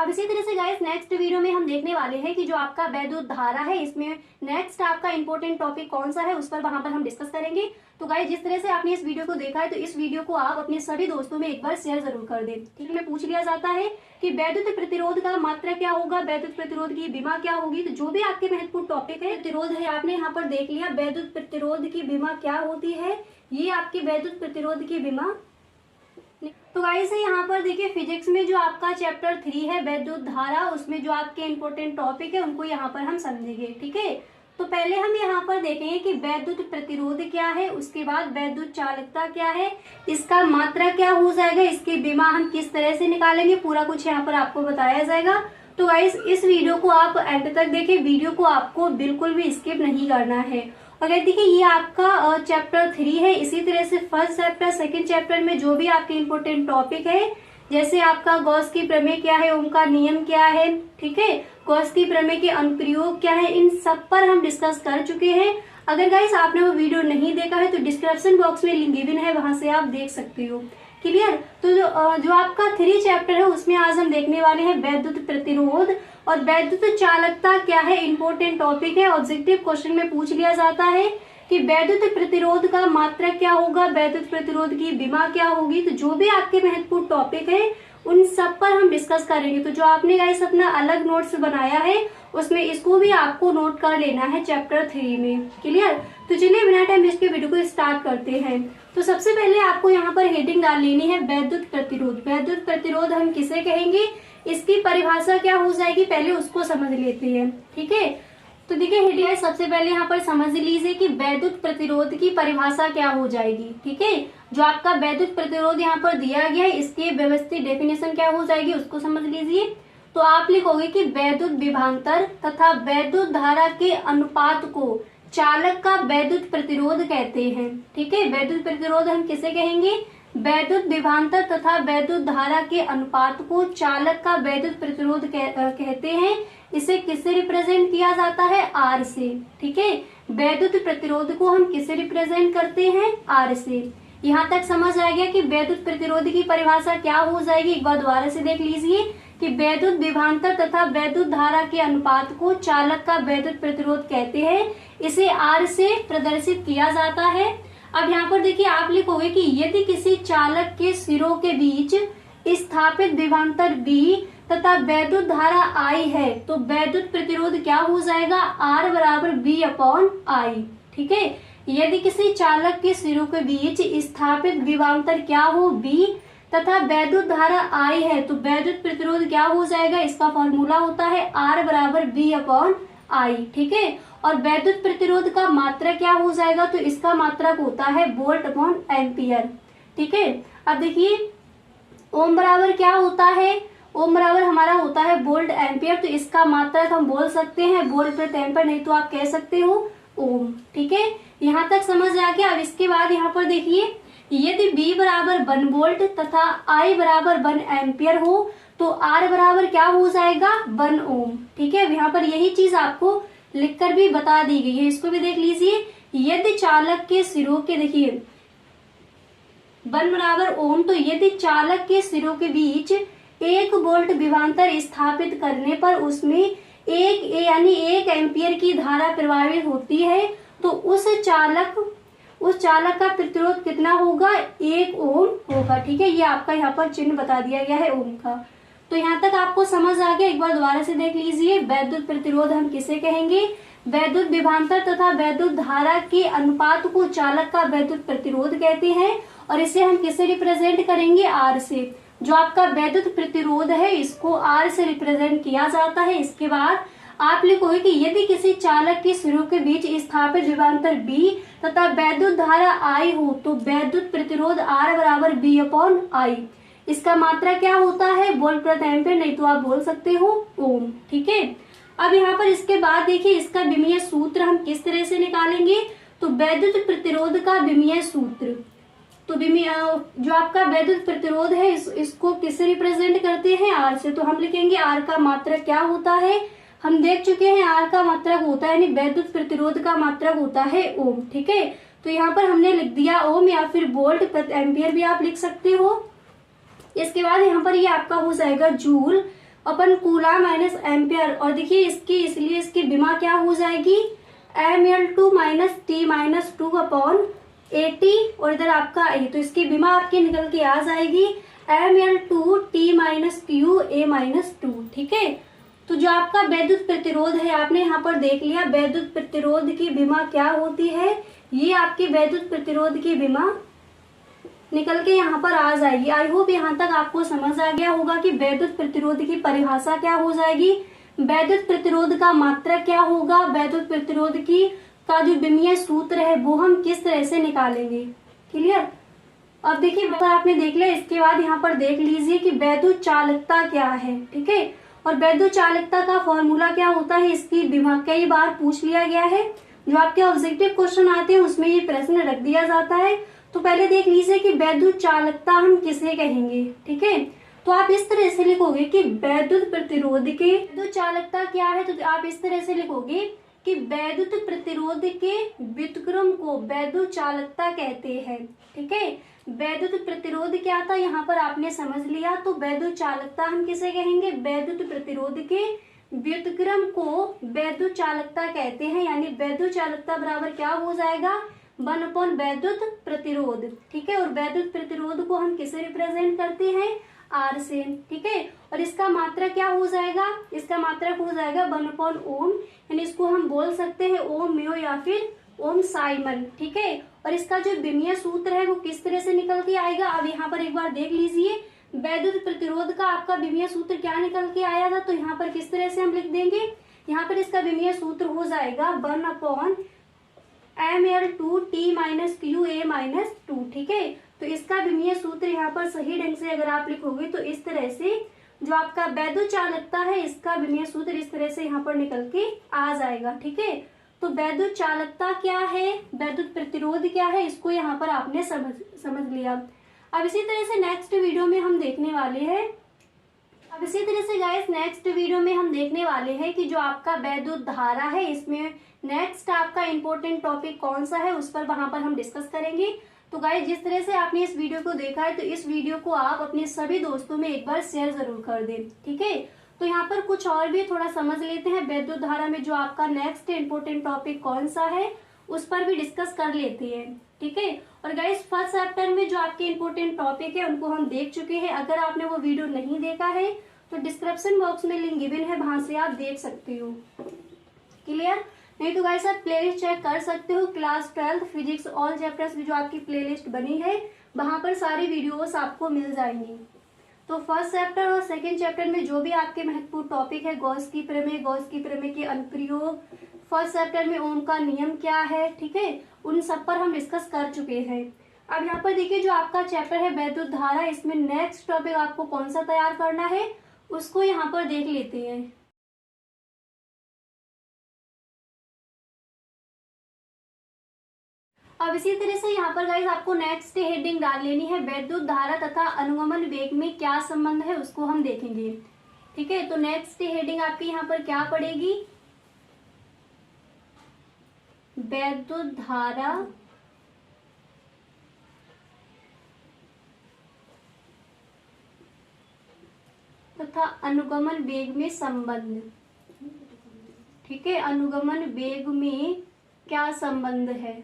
अब इसी तरह से गाइस नेक्स्ट वीडियो में हम देखने वाले हैं कि जो आपका वैद्युत धारा है इसमें नेक्स्ट आपका इंपॉर्टेंट टॉपिक कौन सा है उस पर वहां पर हम डिस्कस करेंगे। तो गाइस जिस तरह से आपने इस वीडियो को देखा है तो इस वीडियो को आप अपने सभी दोस्तों में एक बार शेयर जरूर कर दें। ठीक है, पूछ लिया जाता है कि वैद्युत प्रतिरोध का मात्रा क्या होगा, वैद्युत प्रतिरोध की विमा क्या होगी। तो जो भी आपके महत्वपूर्ण टॉपिक है प्रतिरोध है आपने यहाँ पर देख लिया। वैद्युत प्रतिरोध की विमा क्या होती है, ये आपकी वैद्युत प्रतिरोध की विमा। तो गाइस यहाँ पर देखिए फिजिक्स में जो आपका चैप्टर 3 है वैद्युत धारा, उसमें जो आपके इंपॉर्टेंट टॉपिक है उनको यहाँ पर हम समझेंगे। ठीक है, तो पहले हम यहाँ पर देखेंगे कि वैद्युत प्रतिरोध क्या है, उसके बाद वैद्युत चालकता क्या है, इसका मात्रा क्या हो जाएगा, इसकी विमा हम किस तरह से निकालेंगे, पूरा कुछ यहाँ पर आपको बताया जाएगा। तो गाइस इस वीडियो को आप एंड तक देखिए, वीडियो को आपको बिल्कुल भी स्किप नहीं करना है। अगर देखिए ये आपका चैप्टर 3 है, इसी तरह से फर्स्ट चैप्टर सेकंड चैप्टर में जो भी आपके इंपॉर्टेंट टॉपिक है, जैसे आपका गॉस की प्रमेय क्या है, ओम का नियम क्या है, ठीक है, गॉस की प्रमेय के अनुप्रयोग क्या है, इन सब पर हम डिस्कस कर चुके हैं। अगर गाइस आपने वो वीडियो नहीं देखा है तो डिस्क्रिप्शन बॉक्स में लिंक गिवन है, वहां से आप देख सकते हो। क्लियर। तो जो आपका 3 चैप्टर है उसमें आज हम देखने वाले हैं वैद्युत प्रतिरोध और वैद्युत चालकता क्या है, इंपॉर्टेंट टॉपिक है। ऑब्जेक्टिव क्वेश्चन में पूछ लिया जाता है कि वैद्युत प्रतिरोध का मात्रा क्या होगा, वैद्युत प्रतिरोध की विमा क्या होगी। तो जो भी आपके महत्वपूर्ण टॉपिक है उन सब पर हम डिस्कस करेंगे। तो जो आपने गाइस अपना अलग नोट्स बनाया है उसमें इसको भी आपको नोट कर लेना है चैप्टर 3 में। क्लियर। तो चलिए बिना टाइम वेस्ट के वीडियो को स्टार्ट करते हैं। तो सबसे पहले आपको यहाँ पर हेडिंग डाल लेनी है वैद्युत प्रतिरोध। वैद्युत प्रतिरोध हम किसे कहेंगे, इसकी परिभाषा क्या हो जाएगी, पहले उसको समझ लेते हैं। ठीक है, तो देखिए हेडिंग सबसे पहले यहाँ पर समझ लीजिए कि वैद्युत प्रतिरोध की परिभाषा क्या हो जाएगी। ठीक है, जो आपका वैद्युत प्रतिरोध यहाँ पर दिया गया है इसकी व्यवस्थित डेफिनेशन क्या हो जाएगी उसको समझ लीजिए। तो आप लिखोगे कि वैद्युत विभवांतर तथा वैद्युत धारा के अनुपात को चालक का वैद्युत प्रतिरोध कहते हैं। ठीक है, वैद्युत प्रतिरोध हम किसे कहेंगे, वैद्युत विभवांतर तथा वैद्युत धारा के अनुपात को चालक का वैद्युत प्रतिरोध कहते हैं। इसे किससे रिप्रेजेंट किया जाता है, आर से। ठीक है, वैद्युत प्रतिरोध को हम किससे रिप्रेजेंट करते हैं, आर से। यहाँ तक समझ आ गया कि वैद्युत प्रतिरोध की परिभाषा क्या हो जाएगी। एक बार दोबारा से देख लीजिए कि वैद्युत विभवांतर तथा वैद्युत धारा के अनुपात को चालक का वैद्युत प्रतिरोध कहते हैं। इसे आर से प्रदर्शित किया जाता है। अब यहाँ पर देखिए आप लिखोगे कि यदि किसी चालक के सिरों के बीच स्थापित विभवांतर V तथा वैद्युत धारा I है तो वैद्युत प्रतिरोध क्या हो जाएगा, R बराबर V/I। ठीक है, यदि किसी चालक के सिरों के बीच स्थापित विभवांतर क्या हो, V तथा वैद्युत धारा I है तो वैद्युत प्रतिरोध क्या हो जाएगा, इसका फॉर्मूला होता है R बराबर V/I। ठीक है, और वैद्युत प्रतिरोध का मात्रक क्या हो जाएगा, तो इसका मात्रक होता है वोल्ट/एम्पियर। ठीक है, अब देखिए ओम बराबर क्या होता है, ओम बराबर हमारा होता है वोल्ट एम्पियर। तो इसका मात्रक हम बोल सकते हैं वोल्ट प्रति एम्पियर, नहीं तो आप कह सकते हो ओम। ठीक है, यहाँ तक समझ आ गया। अब इसके बाद यहाँ पर देखिए यदि V बराबर 1 वोल्ट तथा I बराबर 1 एम्पियर हो तो R बराबर क्या हो जाएगा, 1 ओम। ठीक है, यहाँ पर यही चीज आपको लिखकर भी बता दी गई है, इसको भी देख लीजिए। यदि चालक के सिरों के देखिए 1 बराबर ओम, तो यदि चालक के सिरों के बीच 1 वोल्ट विभवांतर स्थापित करने पर उसमें 1 एम्पियर की धारा प्रवाहित होती है तो उस चालक का प्रतिरोध कितना होगा, 1 ओम होगा। ठीक है, ये आपका यहाँ पर चिन्ह बता दिया गया है ओम का। तो यहाँ तक आपको समझ आ गया। एक बार दोबारा से देख लीजिए, वैद्युत प्रतिरोध हम किसे कहेंगे, वैद्युत विभवांतर तथा वैद्युत धारा के अनुपात को चालक का वैद्युत प्रतिरोध कहते हैं और इसे हम किसे रिप्रेजेंट करेंगे, आर से। जो आपका वैद्युत प्रतिरोध है इसको आर से रिप्रेजेंट किया जाता है। इसके बाद आप लिखोगे कि यदि किसी चालक के सिरों के बीच स्थापित विभवांतर V तथा वैद्युत धारा I हो तो वैद्युत प्रतिरोध R बराबर V/I। इसका मात्रा क्या होता है, वोल्ट प्रति एम्पियर, नहीं तो आप बोल सकते हो ओम। ठीक है, अब यहाँ पर इसके बाद देखिए इसका विमीय सूत्र हम किस तरह से निकालेंगे। तो वैद्युत प्रतिरोध का विमीय सूत्र, तो जो आपका वैद्युत प्रतिरोध है इसको किससे रिप्रेजेंट करते हैं, आर से। तो हम लिखेंगे आर का मात्रक क्या होता है, हम देख चुके हैं आर का मात्रक होता है, यानी वैद्युत प्रतिरोध का मात्रक होता है ओम। ठीक है, तो यहाँ पर हमने लिख दिया ओम या फिर वोल्ट प्रति एम्पियर भी आप लिख सकते हो। इसके बाद यहाँ पर ये आपका हो जाएगा जूल। अपन कूलम माइनस एम्पियर, और देखिए इसकी इसलिए इसकी विमा क्या हो जाएगी, ml2 minus T minus 2 upon 80, और इधर आपका ए, तो इसकी विमा आपकी निकल के आ जाएगी ml2 T minus Q A minus 2। ठीक है, तो जो आपका वैद्युत प्रतिरोध है आपने यहाँ पर देख लिया, वैद्युत प्रतिरोध की विमा क्या होती है, ये आपकी वैद्युत प्रतिरोध की विमा निकल के यहाँ पर आ जाएगी। आई होप यहाँ तक आपको समझ आ गया होगा कि वैद्युत प्रतिरोध की परिभाषा क्या हो जाएगी, वैद्युत प्रतिरोध का मात्रक क्या होगा, वैद्युत प्रतिरोध की का जो विमीय सूत्र है वो हम किस तरह से निकालेंगे। क्लियर। अब देखिए आपने देख लिया, इसके बाद यहाँ पर देख लीजिए कि वैद्युत चालकता क्या है। ठीक है, और वैद्युत चालकता का फॉर्मूला क्या होता है, इसकी विमा कई बार पूछ लिया गया है, जो आपके ऑब्जेक्टिव क्वेश्चन आते हैं उसमें ये प्रश्न रख दिया जाता है। तो पहले देख लीजिए कि वैद्युत चालकता हम किसे कहेंगे। ठीक है, तो आप इस तरह से लिखोगे कि वैद्युत प्रतिरोध के वैद्युत चालकता क्या है, तो आप इस तरह से लिखोगे कि वैद्युत प्रतिरोध के व्युत्क्रम को वैद्युत चालकता कहते हैं। ठीक है, वैद्युत प्रतिरोध क्या था यहाँ पर आपने समझ लिया, तो वैद्युत चालकता हम किसे कहेंगे, वैद्युत प्रतिरोध के व्युत्क्रम को वैद्युत चालकता कहते हैं, यानी वैद्युत चालकता बराबर क्या हो जाएगा, 1 अपॉन वैद्युत प्रतिरोध। ठीक है, और वैद्युत प्रतिरोध को हम किसे रिप्रेजेंट करते हैं, आर से। ठीक है, और इसका मात्रक क्या हो जाएगा, इसका मात्रक हो जाएगा 1 अपॉन ओम, यानी इसको हम बोल सकते हैं ओम म्यो या फिर ओम साइमन। ठीक है, और इसका जो विमीय सूत्र है वो किस तरह से निकल के आएगा, अब यहाँ पर एक बार देख लीजिए, वैद्युत प्रतिरोध का आपका विमीय सूत्र क्या निकल के आया था, तो यहाँ पर किस तरह से हम लिख देंगे, यहाँ पर इसका विमीय सूत्र हो जाएगा 1 upon ml2 T minus Q A minus 2। ठीक है, तो इसका विमीय सूत्र यहाँ पर सही ढंग से अगर आप लिखोगे तो इस तरह से जो आपका वैद्युत चालकता है इसका विमीय सूत्र इस तरह से यहाँ पर निकल के आ जाएगा। ठीक है, तो वैद्युत चालकता क्या है, वैद्युत प्रतिरोध क्या है, इसको यहाँ पर आपने समझ लिया। अब इसी तरह से नेक्स्ट वीडियो में हम देखने वाले हैं, अब इसी तरह से गाइस नेक्स्ट वीडियो में हम देखने वाले हैं कि जो आपका वैद्युत धारा है इसमें नेक्स्ट आपका इंपॉर्टेंट टॉपिक कौन सा है उस पर वहां पर हम डिस्कस करेंगे। तो गाइस जिस तरह से आपने इस वीडियो को देखा है तो इस वीडियो को आप अपने सभी दोस्तों में एक बार शेयर जरूर कर दें। ठीक है, तो यहाँ पर कुछ और भी थोड़ा समझ लेते हैं, वैद्युत धारा में जो आपका नेक्स्ट इंपॉर्टेंट टॉपिक कौन सा है उस पर भी डिस्कस कर लेते हैं। ठीक है, और गाइस फर्स्ट चैप्टर में जो आपके इंपॉर्टेंट टॉपिक है उनको हम देख चुके हैं, अगर आपने वो वीडियो नहीं देखा है तो डिस्क्रिप्शन बॉक्स में लिंक गिवन है, वहां से आप देख सकते हो। क्लियर, नहीं तो गाइस आप प्लेलिस्ट चेक कर सकते हो, क्लास 12 फिजिक्स ऑल चैप्टर्स की जो आपकी प्लेलिस्ट बनी है वहां पर सारी वीडियोस आपको मिल जाएंगी। तो फर्स्ट चैप्टर और सेकंड चैप्टर में जो भी आपके महत्वपूर्ण टॉपिक है, गॉस की प्रमेय के अनुप्रयोग, फर्स्ट चैप्टर में ओम का नियम क्या है, ठीक है, उन सब पर हम डिस्कस कर चुके हैं। अब यहाँ पर देखिए जो आपका चैप्टर है वैद्युत धारा, इसमें नेक्स्ट टॉपिक आपको कौन सा तैयार करना है उसको यहाँ पर देख लेते हैं। अब इसी तरह से यहाँ पर गाइस आपको नेक्स्ट हेडिंग डाल लेनी है, वैद्युत धारा तथा अनुगमन वेग में क्या संबंध है उसको हम देखेंगे। ठीक है, तो नेक्स्ट हेडिंग आपकी यहाँ पर क्या पड़ेगी, वैद्युत धारा तथा अनुगमन वेग में संबंध। ठीक है, अनुगमन वेग में क्या संबंध है।